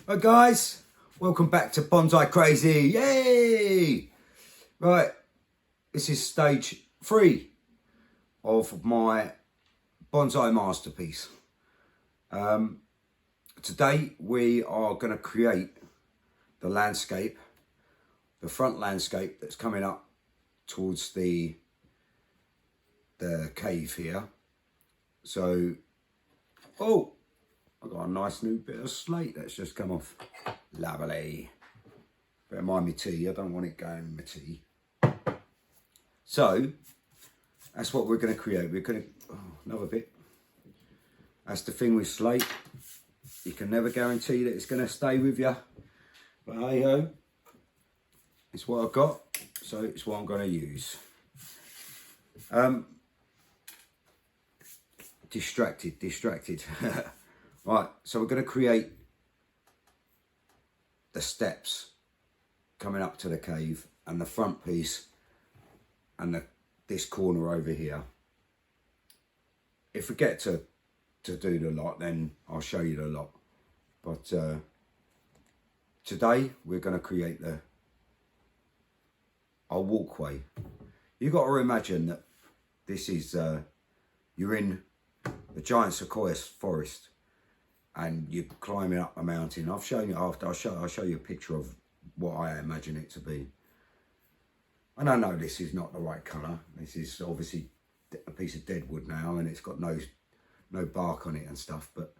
Hi guys, welcome back to Bonsai Crazy. Yay! Right, this is stage 3 of my bonsai masterpiece. Today we are going to create the landscape, the front landscape that's coming up towards the cave here. So, oh, I've got a nice new bit of slate that's just come off. Lovely. Bear mind my tea, I don't want it going in my tea. So, that's what we're going to create. We're going to, another bit. That's the thing with slate. You can never guarantee that it's going to stay with you. But hey ho, it's what I've got, so it's what I'm going to use. Distracted. Right, so we're going to create the steps coming up to the cave and the front piece and this corner over here. If we get to do the lot, then I'll show you the lot. But today we're going to create our walkway. You've got to imagine that this is, you're in the giant sequoia forest and you're climbing up a mountain. I've shown you after. I'll show you a picture of what I imagine it to be. And I know this is not the right colour. This is obviously a piece of dead wood now, and it's got no bark on it and stuff. But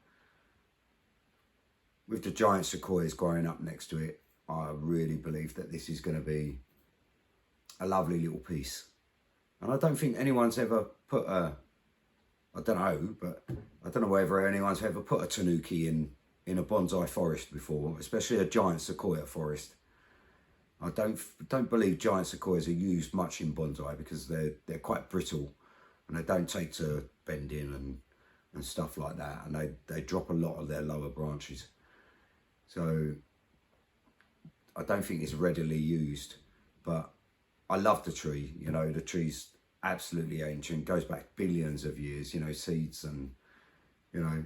with the giant sequoias growing up next to it, I really believe that this is going to be a lovely little piece. And I don't think anyone's ever put I don't know whether anyone's ever put a Tanuki in a bonsai forest before, especially a giant sequoia forest. I don't believe giant sequoias are used much in bonsai because they're quite brittle and they don't take to bending and stuff like that, and they drop a lot of their lower branches. So I don't think it's readily used, but I love the tree. You know, the tree's absolutely ancient, goes back billions of years, you know, seeds and, you know.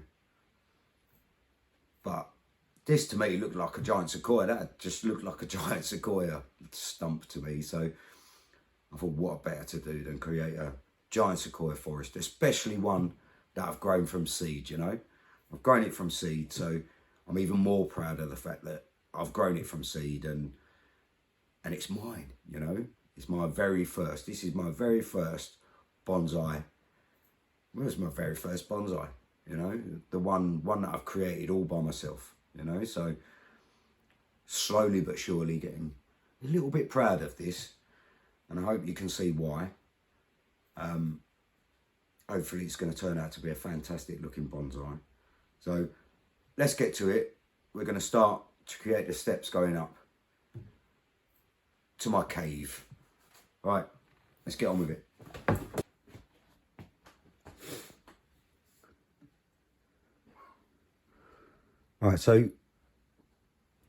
But this to me looked like a giant sequoia. That just looked like a giant sequoia stump to me. So I thought, what better to do than create a giant sequoia forest, especially one that I've grown from seed, you know. I've grown it from seed, so I'm even more proud of the fact that I've grown it from seed and it's mine, you know. It's my very first. This is my very first bonsai. Where's my very first bonsai? You know, the one that I've created all by myself. You know, so slowly but surely getting a little bit proud of this, and I hope you can see why. Hopefully, it's going to turn out to be a fantastic looking bonsai. So let's get to it. We're going to start to create the steps going up to my cave. Right, let's get on with it. Right, so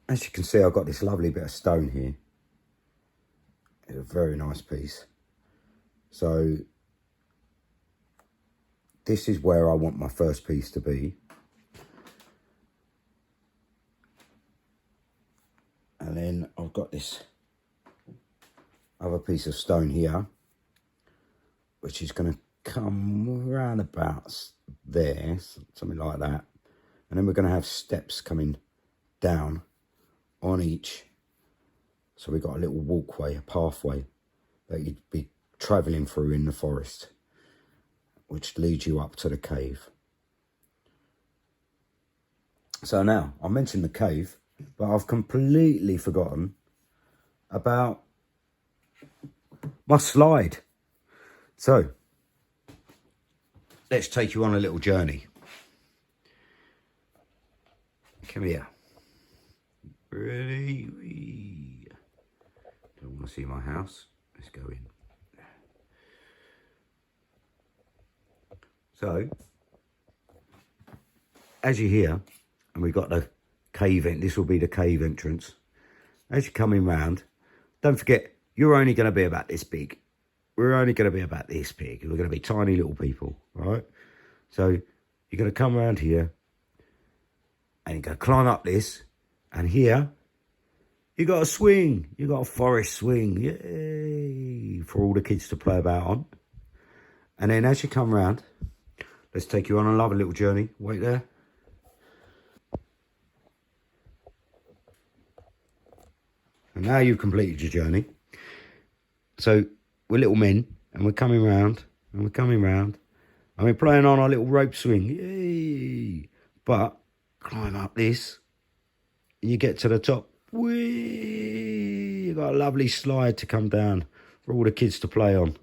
as you can see, I've got this lovely bit of stone here. It's a very nice piece. So this is where I want my first piece to be. And then I've got this other piece of stone here, which is going to come around about there, something like that. And then we're going to have steps coming down on each. So we've got a little walkway, a pathway that you'd be travelling through in the forest, which leads you up to the cave. So now, I mentioned the cave, but I've completely forgotten about my slide. So let's take you on a little journey. Come here. Really? Don't want to see my house. Let's go in. So as you're here, and we've got the cave in, this will be the cave entrance. As you're coming round, don't forget, you're only going to be about this big. We're only going to be about this big. We're going to be tiny little people, right? So you're going to come around here and you're going to climb up this, And here, you got a swing. You got a forest swing. Yay! For all the kids to play about on. And then as you come round, let's take you on a lovely little journey. Wait there. And now you've completed your journey. So we're little men and we're coming round and we're coming round. And we're playing on our little rope swing. Yay! But climb up this and you get to the top. Whee! You got a lovely slide to come down for all the kids to play on.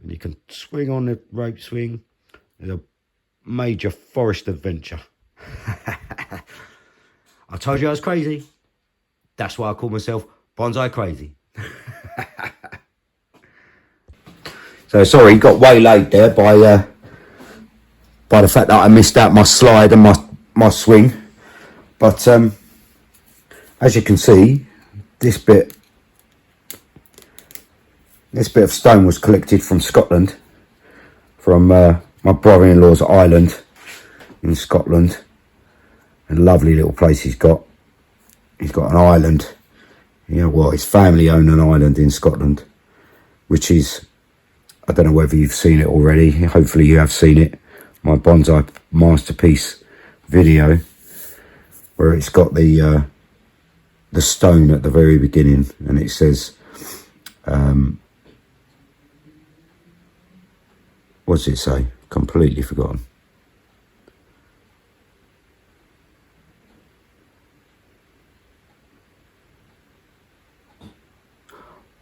And you can swing on the rope swing. It's a major forest adventure. I told you I was crazy. That's why I call myself Bonsai Crazy. So sorry, got waylaid there by the fact that I missed out my slide and my swing. But as you can see, this bit of stone was collected from Scotland, from my brother-in-law's island in Scotland. A lovely little place he's got. He's got an island. You know what? His family own an island in Scotland, which is, I don't know whether you've seen it already. Hopefully you have seen it. My bonsai masterpiece video, where it's got the stone at the very beginning, and it says, what does it say? Completely forgotten.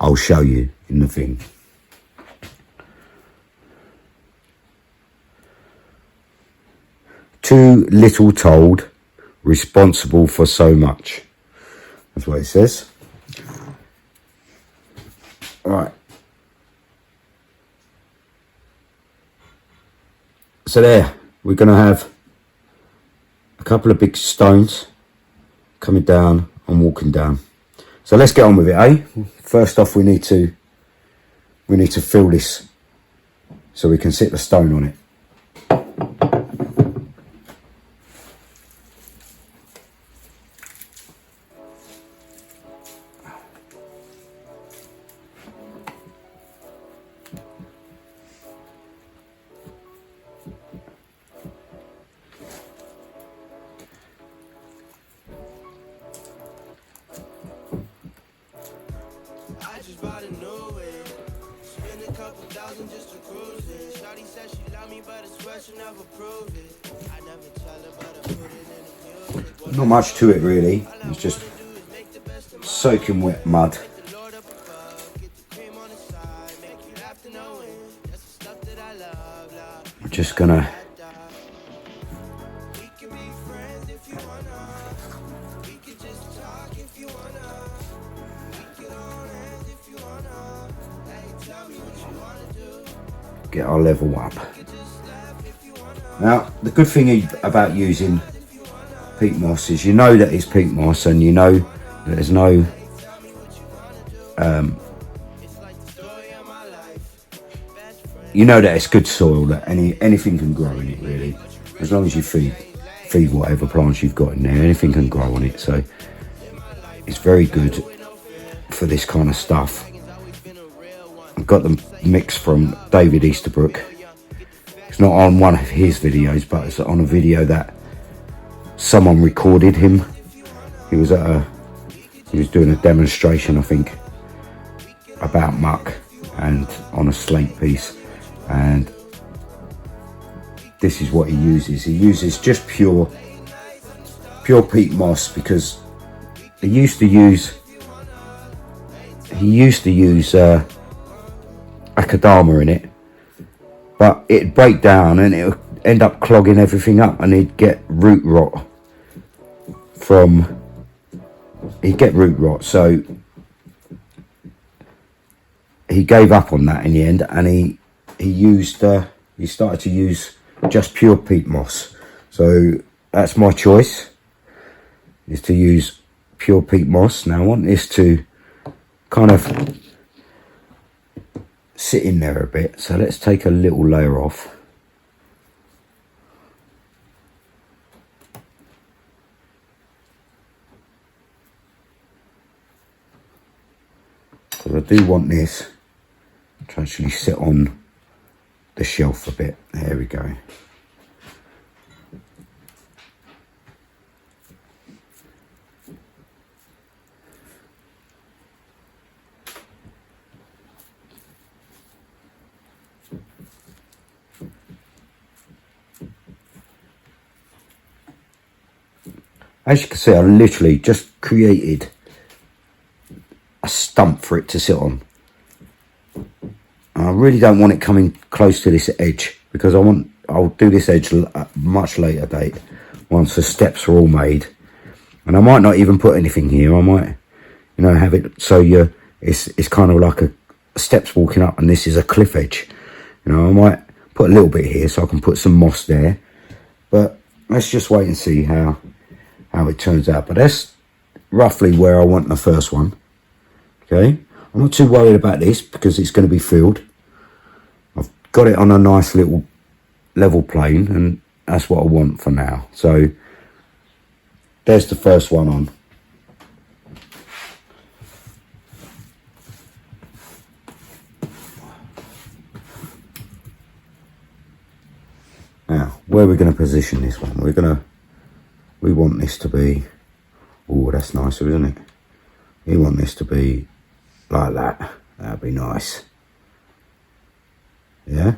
I'll show you in the thing. Too little told, responsible for so much. That's what it says. All right. So there, we're going to have a couple of big stones coming down and walking down. So let's get on with it, eh? First off, we need to fill this so we can sit the stone on it. Not much to it really, it's just soaking wet mud. I'm just gonna get our level up. Now the good thing about using peat moss is you know that it's peat moss, and you know that there's no you know that it's good soil, that anything can grow in it really, as long as you feed whatever plants you've got in there, anything can grow on it. So it's very good for this kind of stuff. I've got the mix from David Easterbrook. It's not on one of his videos, but it's on a video that someone recorded him. He was doing a demonstration, I think, about muck and on a slate piece, and this is what he uses. He uses just pure peat moss, because he used to use akadama in it, but it'd break down and it would end up clogging everything up, and he'd get root rot. So he gave up on that in the end, and he started to use just pure peat moss. So that's my choice, is to use pure peat moss. Now I want this to kind of sit in there a bit, so let's take a little layer off. because I do want this to actually sit on the shelf a bit. There we go. As you can see, I literally just created a stump for it to sit on. And I really don't want it coming close to this edge, because I'll do this edge at a much later date once the steps are all made. And I might not even put anything here. I might, you know, have it so it's kind of like a steps walking up, and this is a cliff edge. You know, I might put a little bit here so I can put some moss there. But let's just wait and see how it turns out. But that's roughly where I want the first one. Okay, I'm not too worried about this because it's going to be filled. I've got it on a nice little level plane, and that's what I want for now. So there's the first one on. Now, where are we going to position this one? We want this to be, oh, that's nicer, isn't it? We want this to be like that. That'd be nice. Yeah?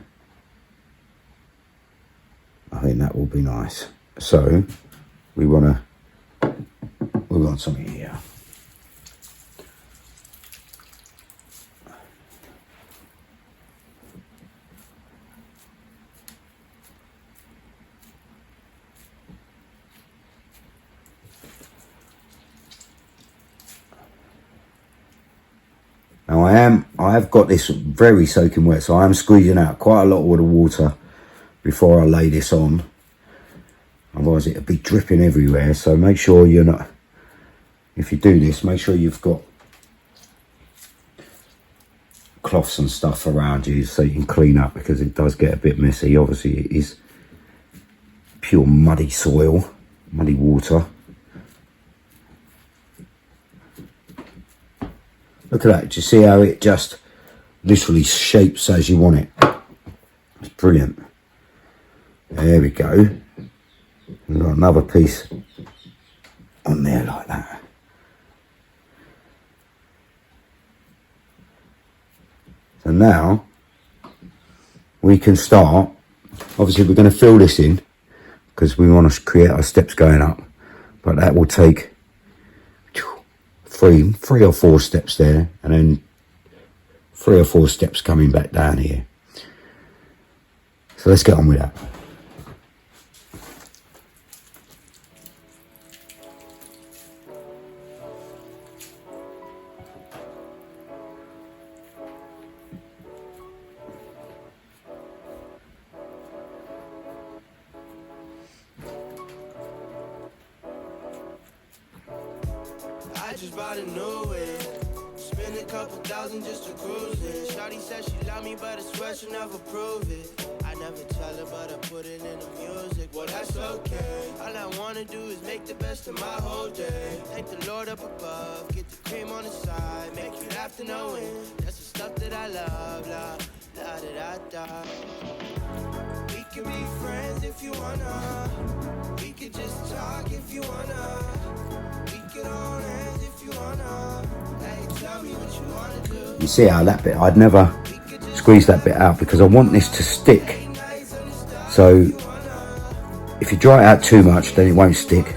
I think that will be nice. So, we want something here. Now I have got this very soaking wet, so I am squeezing out quite a lot of the water before I lay this on. Otherwise it'll be dripping everywhere. So make sure you're not, if you do this, make sure you've got cloths and stuff around you so you can clean up, because it does get a bit messy. Obviously it is pure muddy soil, muddy water. Look at that, do you see how it just literally shapes as you want it? It's brilliant. There we go. We've got another piece on there like that. So now we can start. Obviously we're going to fill this in because we want to create our steps going up, but that will take three or four steps there, and then 3 or 4 steps coming back down here. So let's get on with that. I just bought a new it. Spend a couple thousand just to cruise it. Shawty said she love me, but I swear she'll never prove it. I never tell her, but I put it in the music. Well, that's okay. All I wanna do is make the best of my whole day. Thank the Lord up above, get the cream on the side, make you have to know it. That's the stuff that I love, la da da da da. We can be friends if you wanna. We could just talk if you wanna. We could hold hands if you wanna. Hey, tell me what you wanna do. You see how that bit, I'd never squeeze that bit out because I want this to stick. So if you dry it out too much, then it won't stick.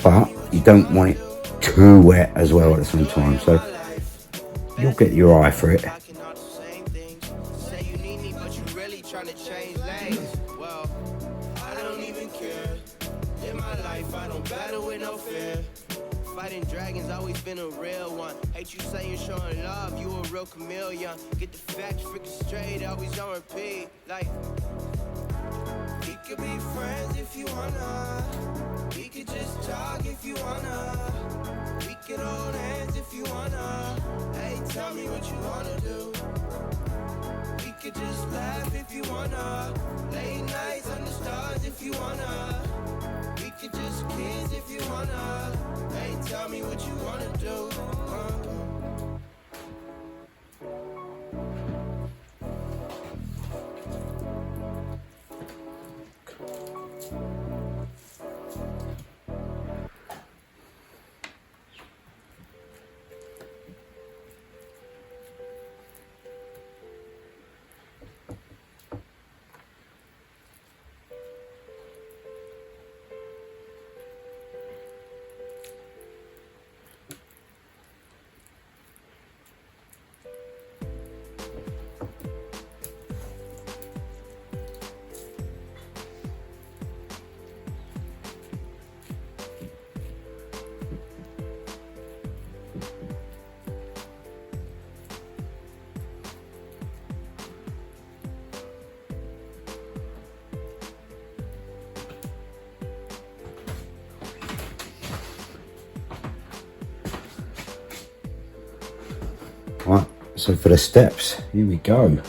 But you don't want it too wet as well at the same time. So you'll get your eye for it. Fighting dragons always been a real one. Hate you saying showing love, you a real chameleon. Get the facts freaking straight, always on repeat. Like, we could be friends if you wanna. We could just talk if you wanna. We could hold hands if you wanna. Hey, tell me what you wanna do. We could just laugh if you wanna. Late nights under stars if you wanna. We could just kiss if you wanna. Hey, tell me what you wanna do. So for the steps, here we go.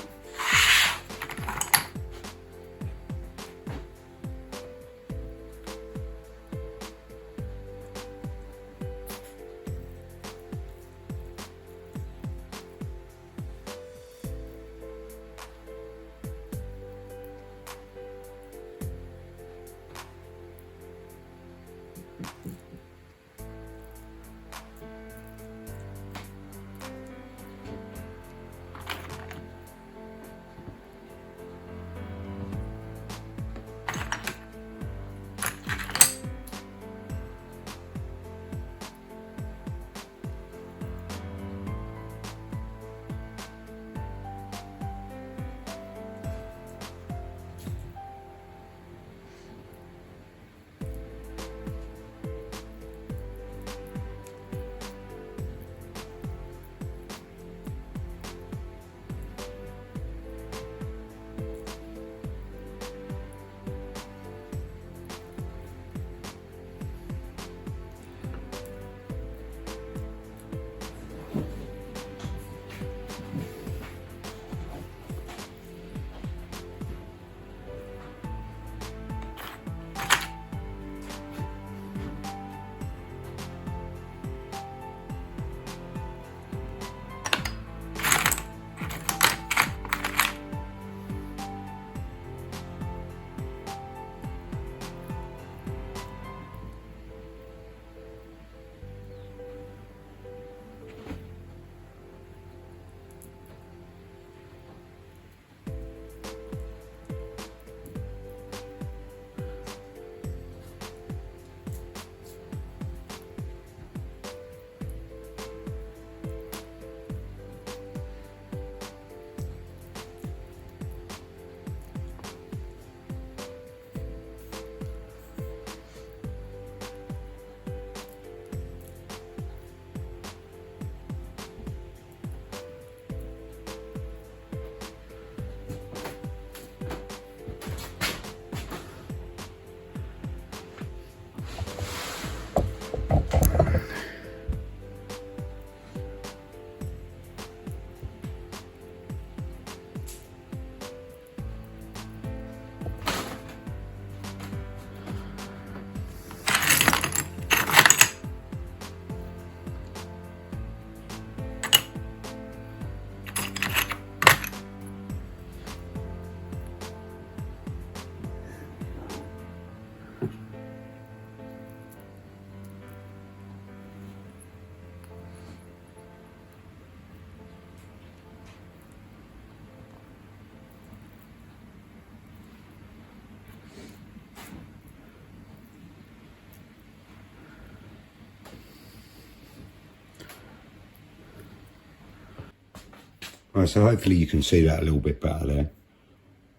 Right, so hopefully you can see that a little bit better there.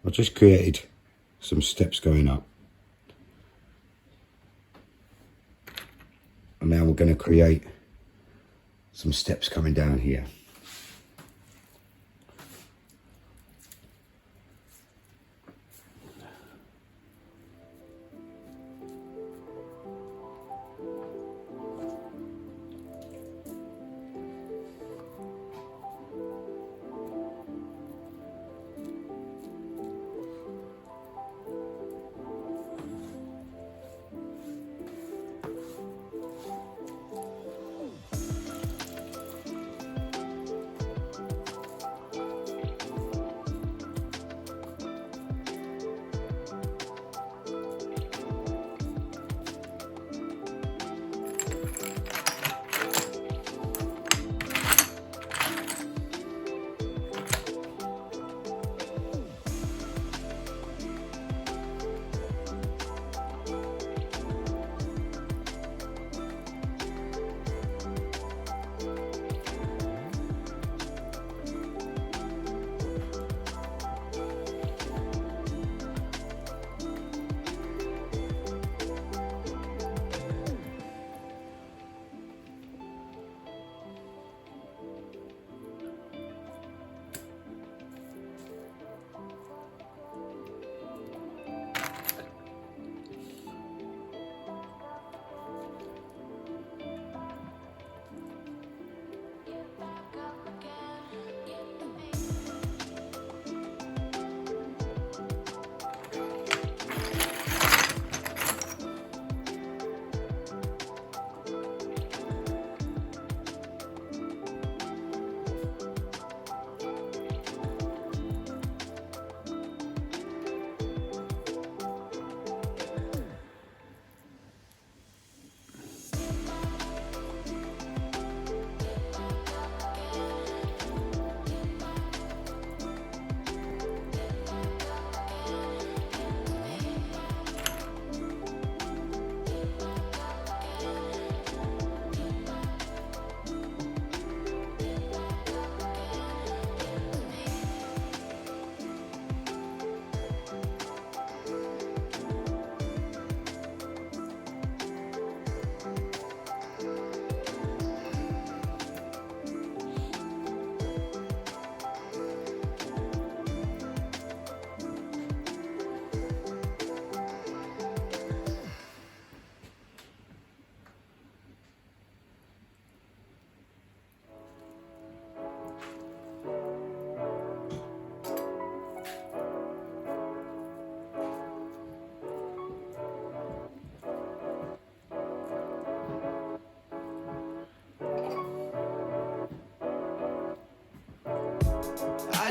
I just created some steps going up. And now we're going to create some steps coming down here.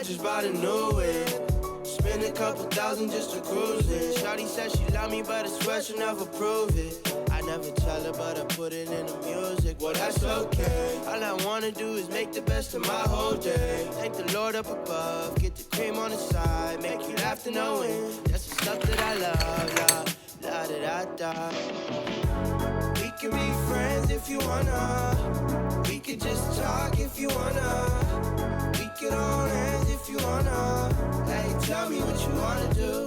just bought a new whip. Spend a couple thousand just to cruise it. Shawty said she love me, but I swear she never prove it. I never tell her, but I put it in the music. Well, that's okay. All I wanna do is make the best of my whole day. Thank the Lord up above, get the cream on the side, make you laugh to no end. That's the stuff that I love, la da da da. We can be friends if you wanna. We could just talk if you wanna. We could hold hands if you wanna. Hey, tell me what you wanna do.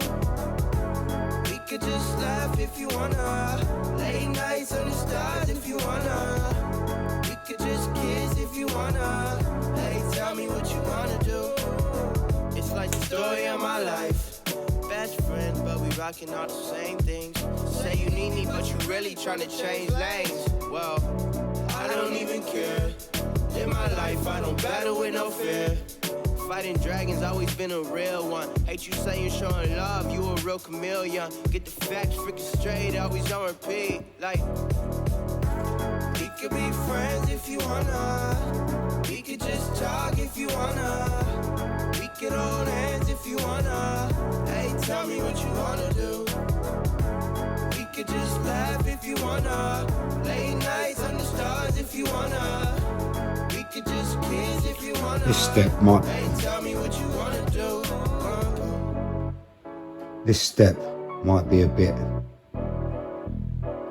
We could just laugh if you wanna. Late nights under stars if you wanna. We could just kiss if you wanna. Hey, tell me what you wanna do. It's like the story of my life. Best friends, but we rocking all the same things. Say you need me, but you really tryna change lanes. Well, I don't even care. In my life, I don't battle with no fear. Fighting dragons, always been a real one. Hate you saying showing love, you a real chameleon. Get the facts freaking straight, always on repeat. Like, we could be friends if you wanna. We could just talk if you wanna. We could hold hands if you wanna. Hey, tell me what you wanna do. We could just laugh if you wanna. Late nights under stars if you wanna. We could just kiss if you wanna. This step might. Hey, tell me what you wanna do. This step might be a bit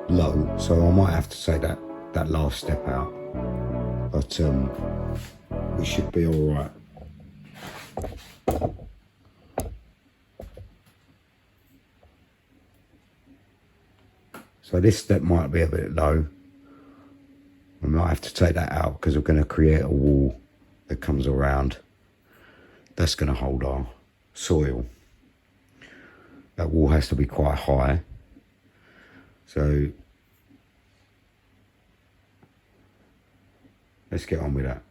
low, so I might have to take that last step out. But we should be all right. So this step might be a bit low. I might have to take that out because we're going to create a wall that comes around. That's going to hold our soil. That wall has to be quite high. So let's get on with that.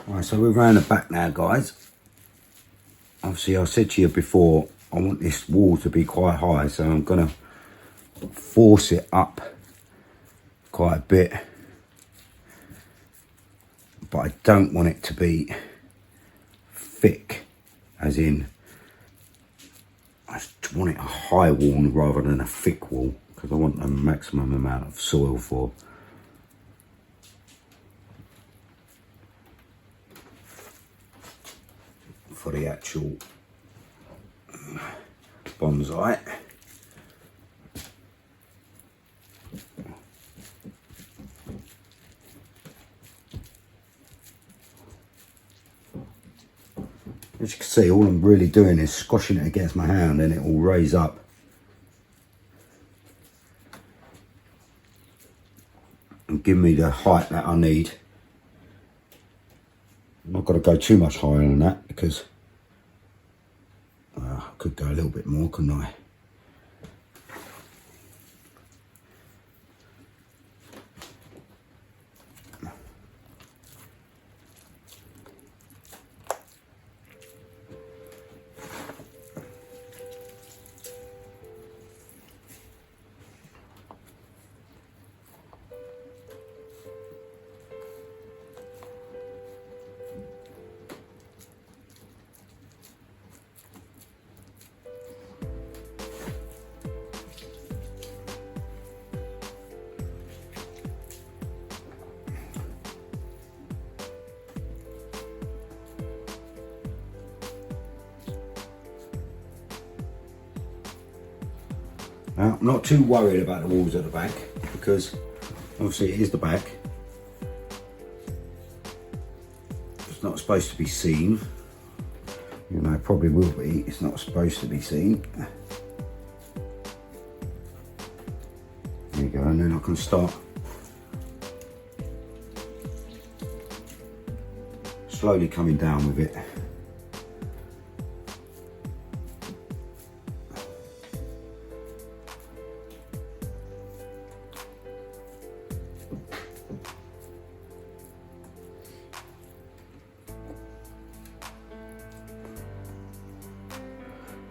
Alright, so we're around the back now, guys. Obviously, I said to you before, I want this wall to be quite high, so I'm going to force it up quite a bit. But I don't want it to be thick, as in, I just want it a high wall rather than a thick wall, because I want the maximum amount of soil for the actual bonsai. As you can see, all I'm really doing is squashing it against my hand and it will raise up. And give me the height that I need. I'm not going to go too much higher than that because I could go a little bit more, couldn't I? Now, I'm not too worried about the walls at the back because obviously it is the back. It's not supposed to be seen. You know, it probably will be. It's not supposed to be seen. There you go, and then I can start slowly coming down with it.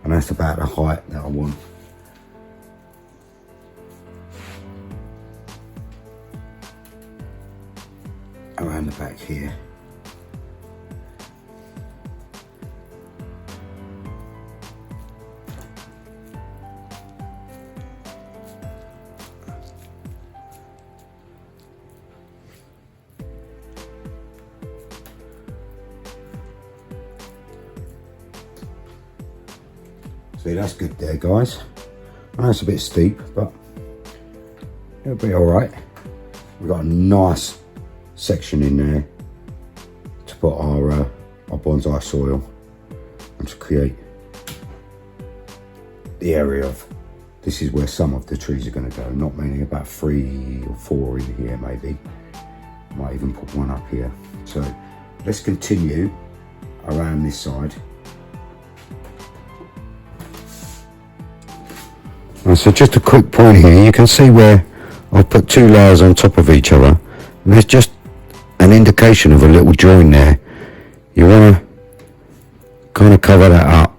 And that's about the height that I want. here. See, that's good there, guys. I know it's a bit steep, but it'll be all right. We've got a nice section in there to put our bonsai soil and to create the area of, this is where some of the trees are going to go, not many, about 3 or 4 in here maybe. Might even put one up here. So let's continue around this side. And so just a quick point here, you can see where I've put 2 layers on top of each other. And there's just an indication of a little join there. You want to kind of cover that up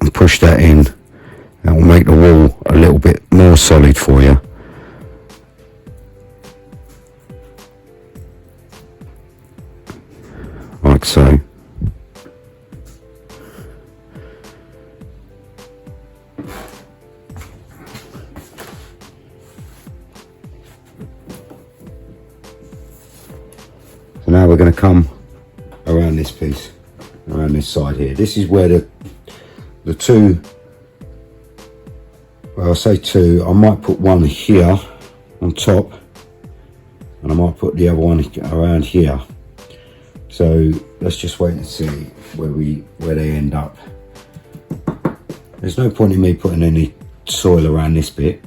and push that in. That will make the wall a little bit more solid for you. Like so. So now we're going to come around this piece, around this side here. This is where the 2, well, I'll say 2, I might put one here on top and I might put the other one around here. So let's just wait and see where they end up. There's no point in me putting any soil around this bit.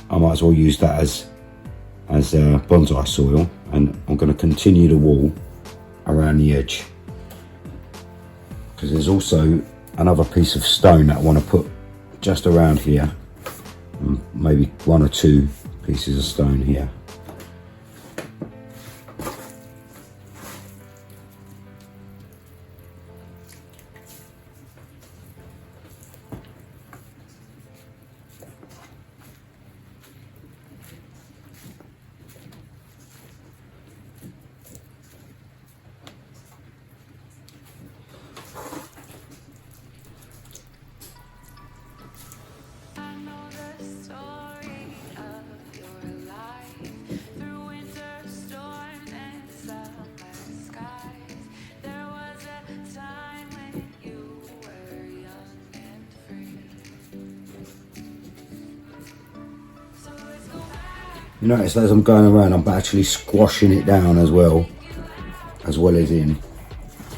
I might as well use that as bonsai soil, and I'm going to continue the wall around the edge, because there's also another piece of stone that I want to put just around here, and maybe 1 or 2 pieces of stone here. You notice as I'm going around, I'm actually squashing it down as well as in.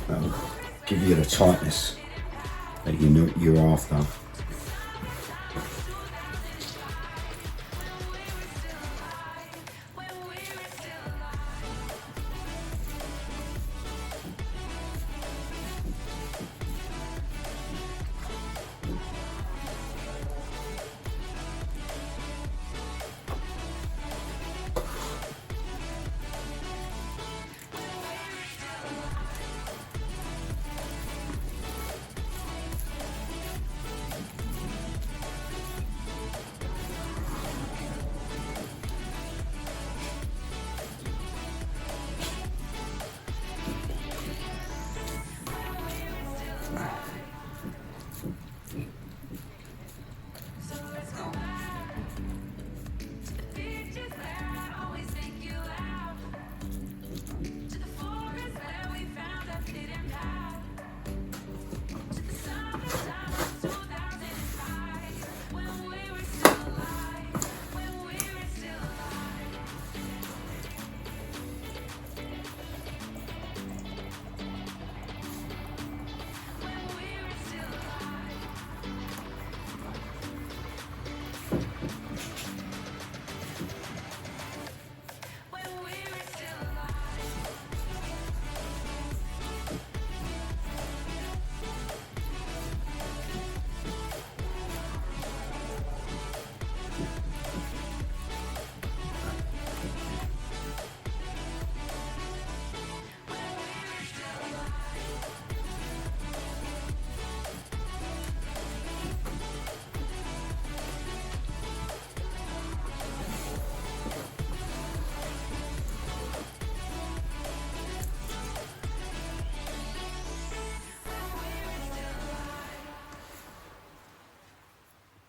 That'll give you the tightness that you're after.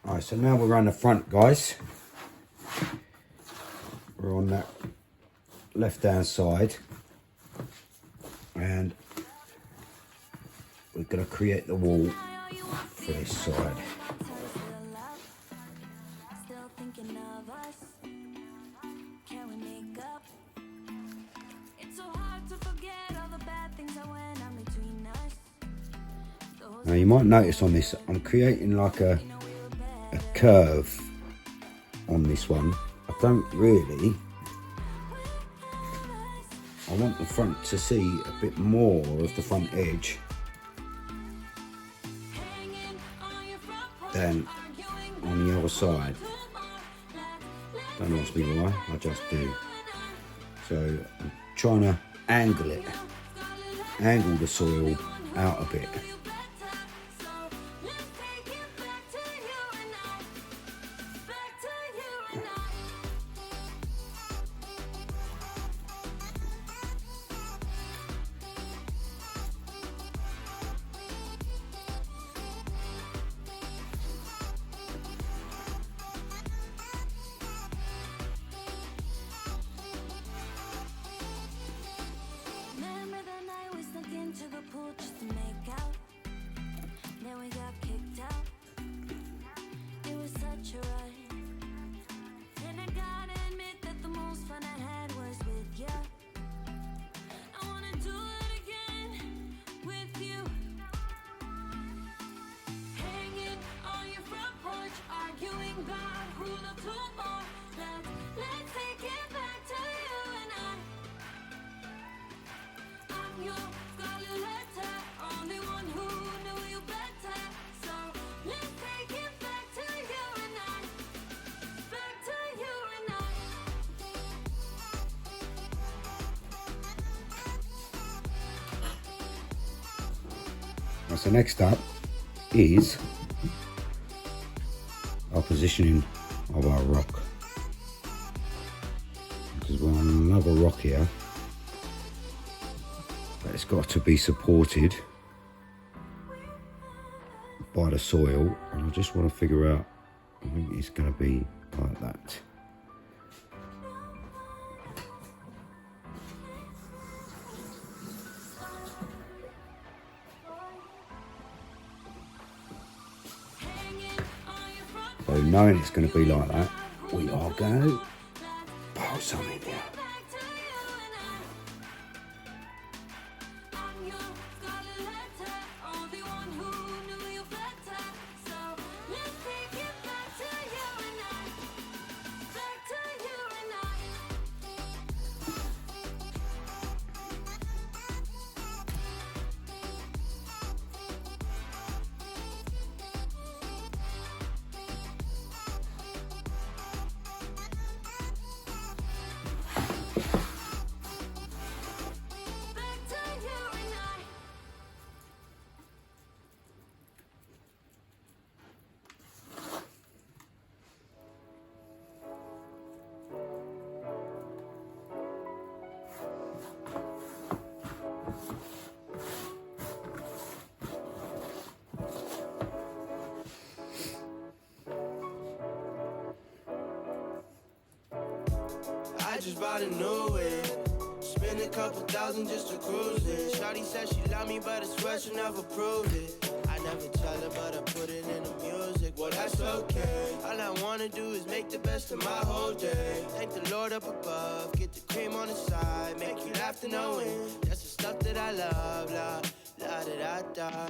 Alright, so now we're on the front, guys. We're on that left hand side, and we're going to create the wall for this side. Now you might notice on this, I'm creating like a curve on this one. I don't really, I want the front to see a bit more of the front edge than on the other side. Don't ask me why, I just do. So I'm trying to angle it, angle the soil out a bit. So next up is our positioning of our rock, because we're on another rock here, but it's got to be supported by the soil, and I just want to figure out, I think it's going to be like that. So knowing it's going to be like that, we are going to put some in here. I just bought a new whip. Spent a couple thousand just to cruise it. Shawty said she love me, but I swear she never proved it. I never tell her, but I put it in the music. Well, that's okay. All I wanna do is make the best of my whole day. Thank the Lord up above. Get the cream on the side. Make you laugh to know it. That's the stuff that I love. La, la, da, da, da.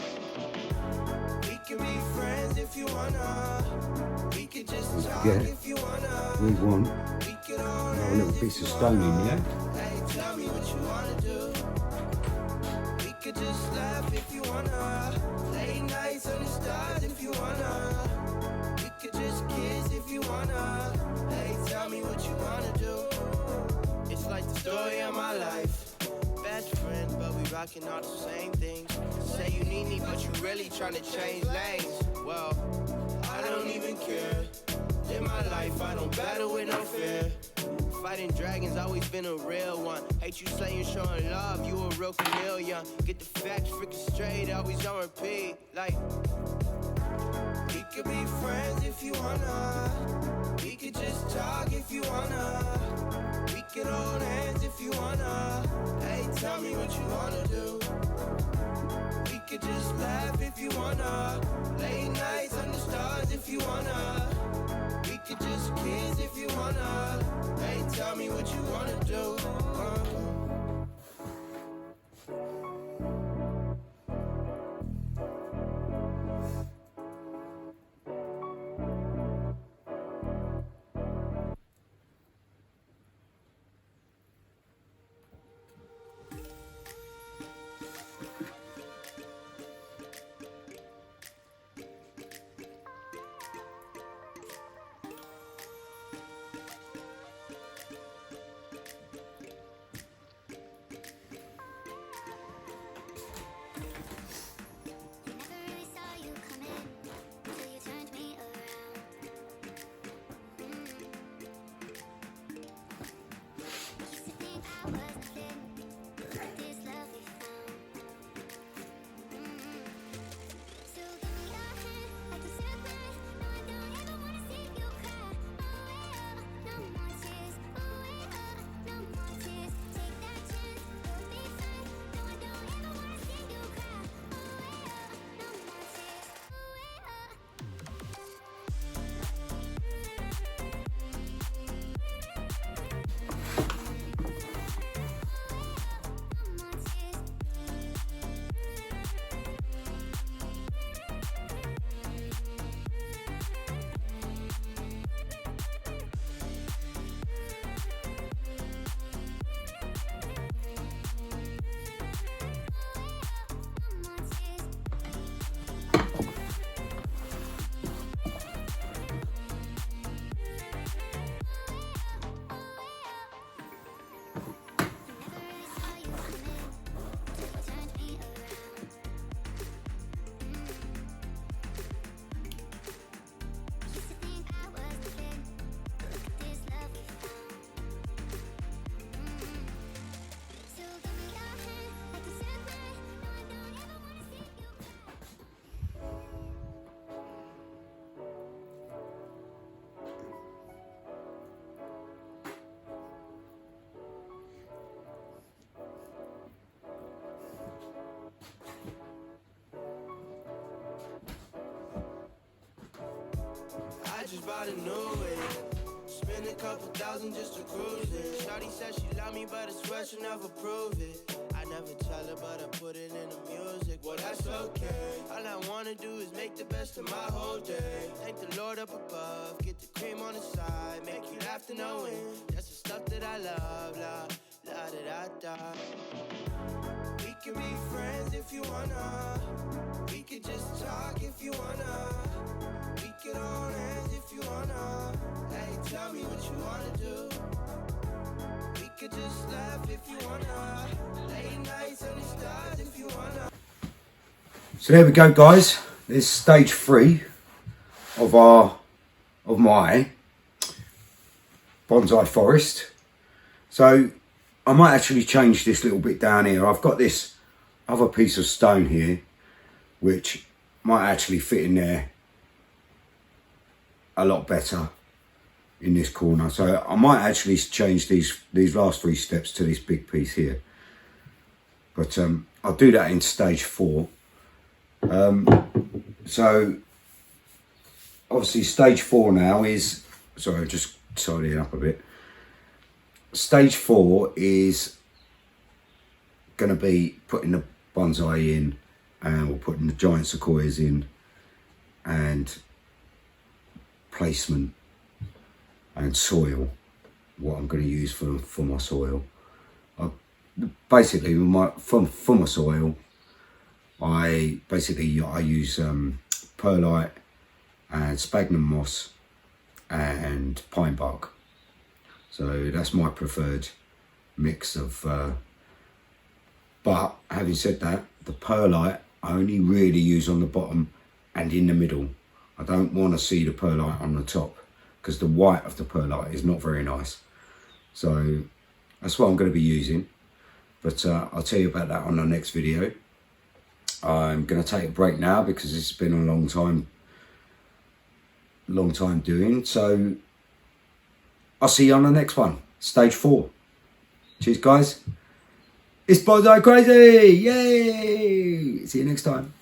We can be friends if you wanna. We could just talk if you wanna. We want a little piece of stone in here. Hey, tell me what you wanna do. We could just laugh if you wanna. Late nights on the stars if you wanna. We could just kiss if you wanna. Hey, tell me what you wanna do. It's like the story of my life. Best friends, but we rocking all the same things. Say you need me, but you really trying to change lanes. Well, I don't even care. In my life, I don't battle with no fear. Fighting dragons, always been a real one. Hate you saying showing love, you a real chameleon. Get the facts freaking straight, always on repeat. Like, we could be friends if you wanna. We could just talk if you wanna. We could hold hands if you wanna. Hey, tell me what you wanna do. We could just laugh if you wanna. Late nights under stars if you wanna. We could just kiss if you wanna. Hey, tell me what you wanna do. I just bought a new whip. Spend a couple thousand just to cruise it. Shawty said she love me, but I swear she never prove it. I never tell her, but I put it in the music. Well, that's okay. All I wanna do is make the best of my whole day. Thank the Lord up above, get the cream on the side, make you laugh to know it. That's the stuff that I love, la da da da. We can be friends if you wanna. We could just talk if you wanna. We could hold hands if you wanna. Hey, tell me what you wanna do. We could just laugh if you wanna. Late nights under stars if you wanna. So there we go, guys. There's stage 3 of my bonsai forest. So I might actually change this little bit down here. I've got this other piece of stone here, which might actually fit in there a lot better in this corner. So I might actually change these last 3 steps to this big piece here. But I'll do that in stage 4. So obviously stage 4 now is, sorry, just tidying up a bit. Stage 4 is going to be putting the bonsai in, and we're putting the giant sequoias in, and placement and soil, what I'm going to use for my soil. Basically for my soil, I use perlite and sphagnum moss and pine bark. So that's my preferred mix of, but having said that, the perlite I only really use on the bottom and in the middle. I don't want to see the perlite on the top because the white of the perlite is not very nice. So that's what I'm going to be using. But I'll tell you about that on the next video. I'm going to take a break now because it's been a long time long time doing. So I'll see you on the next one, stage 4. Cheers, guys. It's Bonsai Crazy! Yay! See you next time.